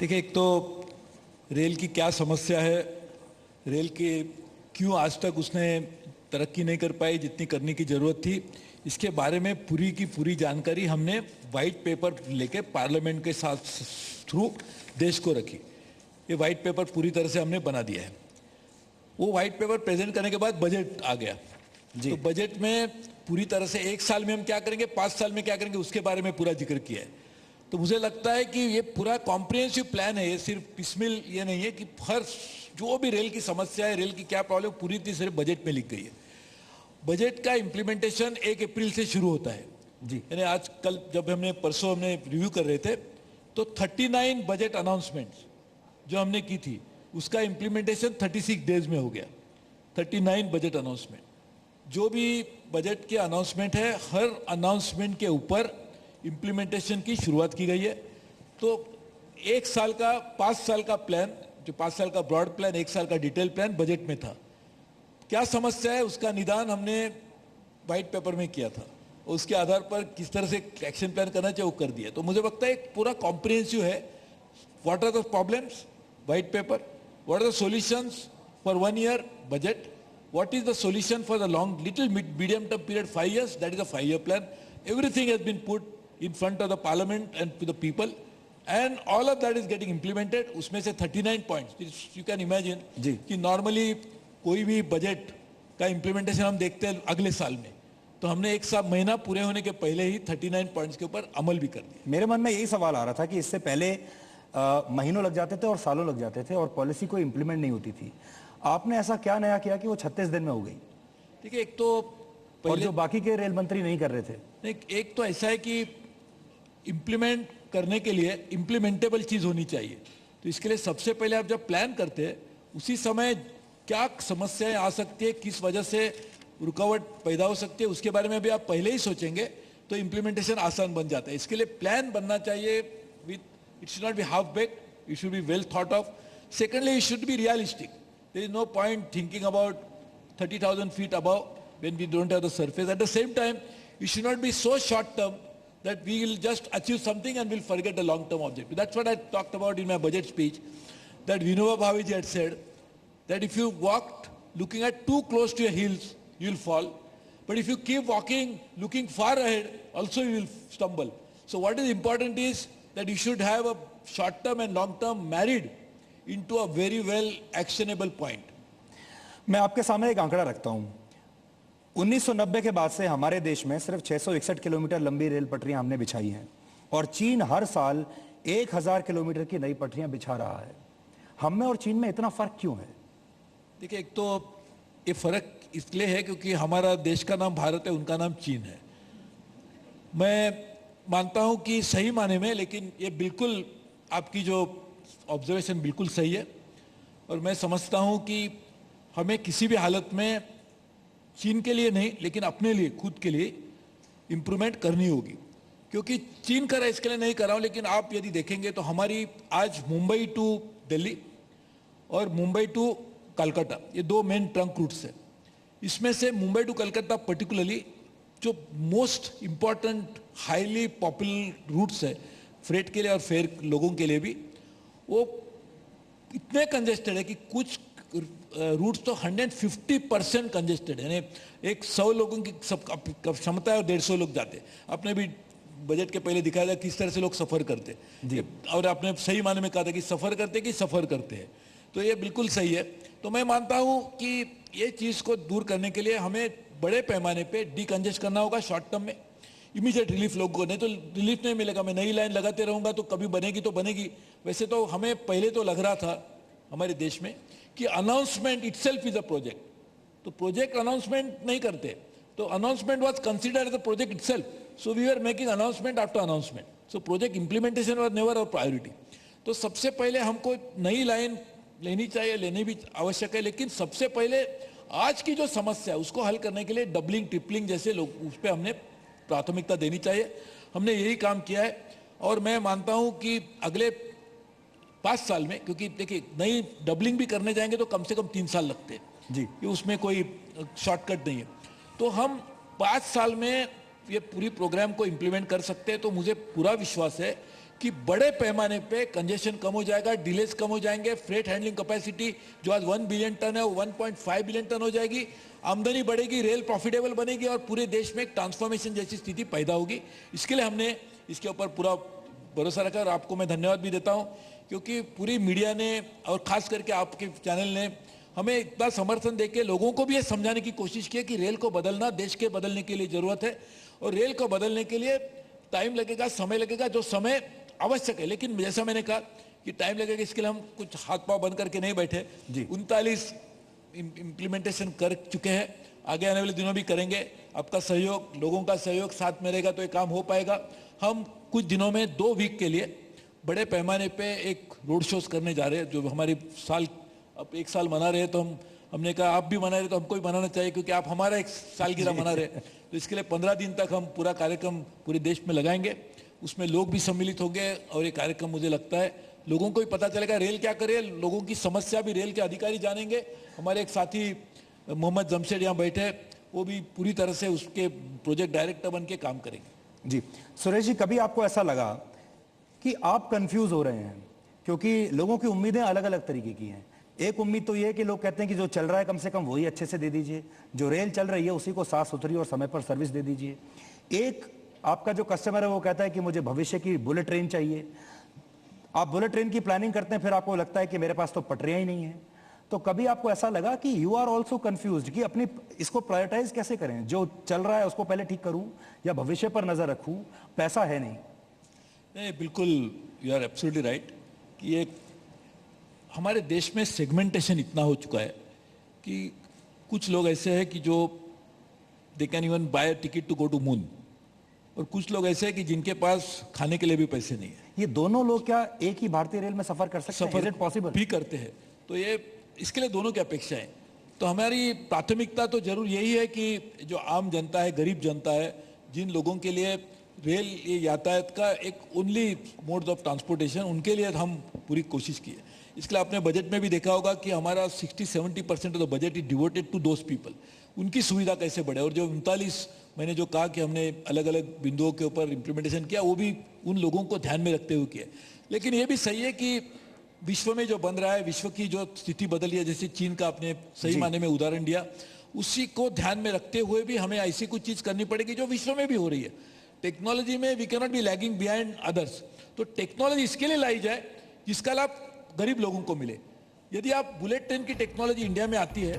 देखिए, एक तो रेल की क्या समस्या है, रेल के क्यों आज तक उसने तरक्की नहीं कर पाई जितनी करने की जरूरत थी, इसके बारे में पूरी की पूरी जानकारी हमने वाइट पेपर लेके पार्लियामेंट के साथ थ्रू देश को रखी। ये वाइट पेपर पूरी तरह से हमने बना दिया है। वो वाइट पेपर प्रेजेंट करने के बाद बजट आ गया जी। तो बजट में पूरी तरह से 1 साल में हम क्या करेंगे, 5 साल में क्या करेंगे, उसके बारे में पूरा जिक्र किया है। तो मुझे लगता है कि ये पूरा कॉम्प्रिहेंसिव प्लान है, ये सिर्फ पिसमिल ये नहीं है कि हर जो भी रेल की समस्या है, रेल की क्या प्रॉब्लम, पूरी तरह बजट में लिख गई है। बजट का इम्प्लीमेंटेशन 1 अप्रैल से शुरू होता है जी। यानी आज कल जब हमने परसों हमने रिव्यू कर रहे थे तो 39 बजट अनाउंसमेंट्स जो हमने की थी उसका इम्प्लीमेंटेशन 36 डेज में हो गया। 39 बजट अनाउंसमेंट, जो भी बजट के अनाउंसमेंट है, हर अनाउंसमेंट के ऊपर इम्प्लीमेंटेशन की शुरुआत की गई है। तो 1 साल का 5 साल का प्लान, जो 5 साल का ब्रॉड प्लान, 1 साल का डिटेल प्लान बजट में था। क्या समस्या है उसका निदान हमने वाइट पेपर में किया था, उसके आधार पर किस तरह से एक्शन प्लान करना चाहिए वो कर दिया। तो मुझे लगता है एक पूरा कॉम्प्रिहेंसिव है। What are the problems, white paper, what are the solutions for 1 year budget, what is the solution for the long little medium term period, 5 years, that is a 5-year plan. Everything has been put in front of the parliament and to the people, and all of that is getting implemented. उसमें से 39 points, you can imagine कि normally कोई भी budget का implementation हम देखते हैं अगले साल में, तो हमने 1 साल महीना पूरे होने के पहले ही 39 पॉइंट्स के ऊपर अमल भी कर दिया। मेरे मन में यही सवाल आ रहा था कि इससे पहले महीनों लग जाते थे और सालों लग जाते थे और पॉलिसी कोई इंप्लीमेंट नहीं होती थी। आपने ऐसा क्या नया किया कि वो 36 दिन में हो गई? ठीक है, एक तो और जो बाकी के रेल मंत्री नहीं कर रहे थे। एक तो ऐसा है कि इम्प्लीमेंट करने के लिए इम्प्लीमेंटेबल चीज होनी चाहिए। तो इसके लिए सबसे पहले आप जब प्लान करते हैं उसी समय क्या समस्याएं आ सकती है, किस वजह से रुकावट पैदा हो सकती है, उसके बारे में भी आप पहले ही सोचेंगे तो इम्प्लीमेंटेशन आसान बन जाता है। इसके लिए प्लान बनना चाहिए with, it should not be half baked, it should be well thought of. Secondly, it should be realistic. There is no point thinking about 30,000 feet above when we don't have the surface. At the same time, it should not be so short term that we will just achieve something and we'll forget the long term objective. That's what I talked about in my budget speech, that Vinoba Bhaviji had said that if you walked looking at too close to your heels, you will fall. But if you keep walking looking far ahead, also you will stumble. So what is important is that you should have a short term and long term married into a very well actionable point. मैं आपके सामने एक आंकड़ा रखता हूं। 1990 के बाद से हमारे देश में सिर्फ 661 किलोमीटर लंबी रेल पटरियां हमने बिछाई हैं और चीन हर साल 1000 किलोमीटर की नई पटरियां बिछा रहा है। हम में और चीन में इतना फर्क क्यों है? देखिए, एक तो ये फर्क इसलिए है क्योंकि हमारा देश का नाम भारत है, उनका नाम चीन है। मैं मानता हूं कि सही माने में, लेकिन ये बिल्कुल आपकी जो ऑब्जर्वेशन बिल्कुल सही है और मैं समझता हूं कि हमें किसी भी हालत में चीन के लिए नहीं लेकिन अपने लिए, खुद के लिए इंप्रूवमेंट करनी होगी। क्योंकि चीन कर रहा है इसके लिए नहीं कर रहा हूं, लेकिन आप यदि देखेंगे तो हमारी आज मुंबई टू दिल्ली और मुंबई टू कलकत्ता, ये 2 मेन ट्रंक रूट्स है। इसमें से मुंबई टू कलकत्ता पर्टिकुलरली जो most important highly popular routes है फ्रेट के लिए और फेयर लोगों के लिए भी, वो इतने कंजेस्टेड है कि कुछ रूट्स तो 150% कंजेस्टेड है। यानी 100 लोगों की क्षमता है और 150 लोग जाते। आपने भी बजट के पहले दिखाया था किस तरह से लोग सफर करते और आपने सही माने में कहा था कि सफर करते हैं। तो ये बिल्कुल सही है। तो मैं मानता हूं कि ये चीज को दूर करने के लिए हमें बड़े पैमाने पे डीकंजेस्ट करना होगा शॉर्ट टर्म में। इमीडिएट रिलीफ लोगों को, नहीं तो रिलीफ नहीं मिलेगा। मैं नई लाइन लगाते रहूंगा तो कभी बनेगी तो बनेगी। वैसे तो हमें पहले तो लग रहा था हमारे देश में कि announcement itself is a project, तो प्रोजेक्ट अनाउंसमेंट नहीं करते, तो announcement was considered as a project itself, so we are making announcement after announcement, so project implementation was never our priority. तो सबसे पहले हमको नई लाइन लेनी चाहिए, लेनी भी आवश्यक है, लेकिन सबसे पहले आज की जो समस्या है उसको हल करने के लिए डबलिंग ट्रिपलिंग जैसे लोग उस पर हमने प्राथमिकता देनी चाहिए। हमने यही काम किया है और मैं मानता हूं कि अगले 5 साल में, क्योंकि देखिए नई डबलिंग भी करने जाएंगे तो कम से कम 3 साल लगते हैं जी, कि उसमें कोई शॉर्टकट नहीं है। तो हम 5 साल में ये पूरी प्रोग्राम को इंप्लीमेंट कर सकते हैं। तो मुझे पूरा विश्वास है कि बड़े पैमाने पे कंजेशन कम हो जाएगा, डिलेज कम हो जाएंगे, फ्रेट हैंडलिंग कैपेसिटी जो आज 1 बिलियन टन है वो 1.5 बिलियन टन हो जाएगी, आमदनी बढ़ेगी, रेल प्रॉफिटेबल बनेगी और पूरे देश में एक ट्रांसफॉर्मेशन जैसी स्थिति पैदा होगी। इसके लिए हमने इसके ऊपर पूरा भरोसा रखा और आपको मैं धन्यवाद भी देता हूं क्योंकि पूरी मीडिया ने और खास करके आपके चैनल ने हमें इतना समर्थन देके लोगों को भी ये समझाने की कोशिश की कि रेल को बदलना देश के बदलने के लिए जरूरत है और रेल को बदलने के लिए टाइम लगेगा, समय लगेगा, जो समय आवश्यक है। लेकिन जैसा मैंने कहा कि टाइम लगेगा, इसके लिए हम कुछ हाथ पांव बंद करके नहीं बैठे। 39 इम्प्लीमेंटेशन कर चुके हैं, आगे आने वाले दिनों भी करेंगे। आपका सहयोग, लोगों का सहयोग साथ में रहेगा तो ये काम हो पाएगा। हम कुछ दिनों में 2 वीक के लिए बड़े पैमाने पे एक रोड शोज करने जा रहे हैं, जो हमारी साल अब 1 साल मना रहे हैं, तो हमने कहा आप भी मना रहे तो हमको भी मनाना चाहिए क्योंकि आप हमारा 1 सालगिरह मना रहे हैं। तो इसके लिए 15 दिन तक हम पूरा कार्यक्रम पूरे देश में लगाएंगे, उसमें लोग भी सम्मिलित होंगे और ये कार्यक्रम मुझे लगता है लोगों को भी पता चलेगा रेल क्या करे, लोगों की समस्या भी रेल के अधिकारी जानेंगे। हमारे एक साथी मोहम्मद जमशेद यहाँ बैठे हैं, वो भी पूरी तरह से उसके प्रोजेक्ट डायरेक्टर बन के काम करेंगे। जी सुरेश जी, कभी आपको ऐसा लगा कि आप कंफ्यूज हो रहे हैं क्योंकि लोगों की उम्मीदें अलग अलग तरीके की हैं? एक उम्मीद तो ये है कि लोग कहते हैं कि जो चल रहा है कम से कम वही अच्छे से दे दीजिए, जो रेल चल रही है उसी को साफ सुथरी और समय पर सर्विस दे दीजिए। एक आपका जो कस्टमर है वो कहता है कि मुझे भविष्य की बुलेट ट्रेन चाहिए। आप बुलेट ट्रेन की प्लानिंग करते हैं, फिर आपको लगता है कि मेरे पास तो पटरियां ही नहीं है। तो कभी आपको ऐसा लगा कि यू आर ऑल्सो कंफ्यूज्ड कि अपनी इसको प्रायोरिटाइज कैसे करें, जो चल रहा है उसको पहले ठीक करूं या भविष्य पर नजर रखूं? पैसा है नहीं। बिल्कुल, यू आर एब्सोल्युटली राइट कि एक हमारे देश में सेगमेंटेशन इतना हो चुका है कि कुछ लोग ऐसे हैं कि जो they can even buy ticket to go to moon, और कुछ लोग ऐसे हैं कि जिनके पास खाने के लिए भी पैसे नहीं है। ये दोनों लोग क्या एक ही भारतीय रेल में सफर कर सकते हैं? सफर Is it possible? भी करते हैं। तो ये इसके लिए दोनों की अपेक्षा है। तो हमारी प्राथमिकता तो जरूर यही है कि जो आम जनता है, गरीब जनता है, जिन लोगों के लिए रेल ये यातायात का एक ओनली मोड ऑफ ट्रांसपोर्टेशन, उनके लिए हम पूरी कोशिश की है। इसके लिए आपने बजट में भी देखा होगा कि हमारा 60-70% of the budget is devoted to those people. उनकी सुविधा कैसे बढ़े, और जो 39 मैंने जो कहा कि हमने अलग अलग बिंदुओं के ऊपर इम्प्लीमेंटेशन किया, वो भी उन लोगों को ध्यान में रखते हुए किया। लेकिन ये भी सही है कि विश्व में जो बन रहा है, विश्व की जो स्थिति बदली है, जैसे चीन का आपने सही माने में उदाहरण दिया, उसी को ध्यान में रखते हुए भी हमें ऐसी कुछ चीज करनी पड़ेगी जो विश्व में भी हो रही है। टेक्नोलॉजी में we can not be lagging behind others. तो टेक्नोलॉजी इसके लिए लाई जाए जिसका लाभ गरीब लोगों को मिले। यदि आप बुलेट ट्रेन की टेक्नोलॉजी इंडिया में आती है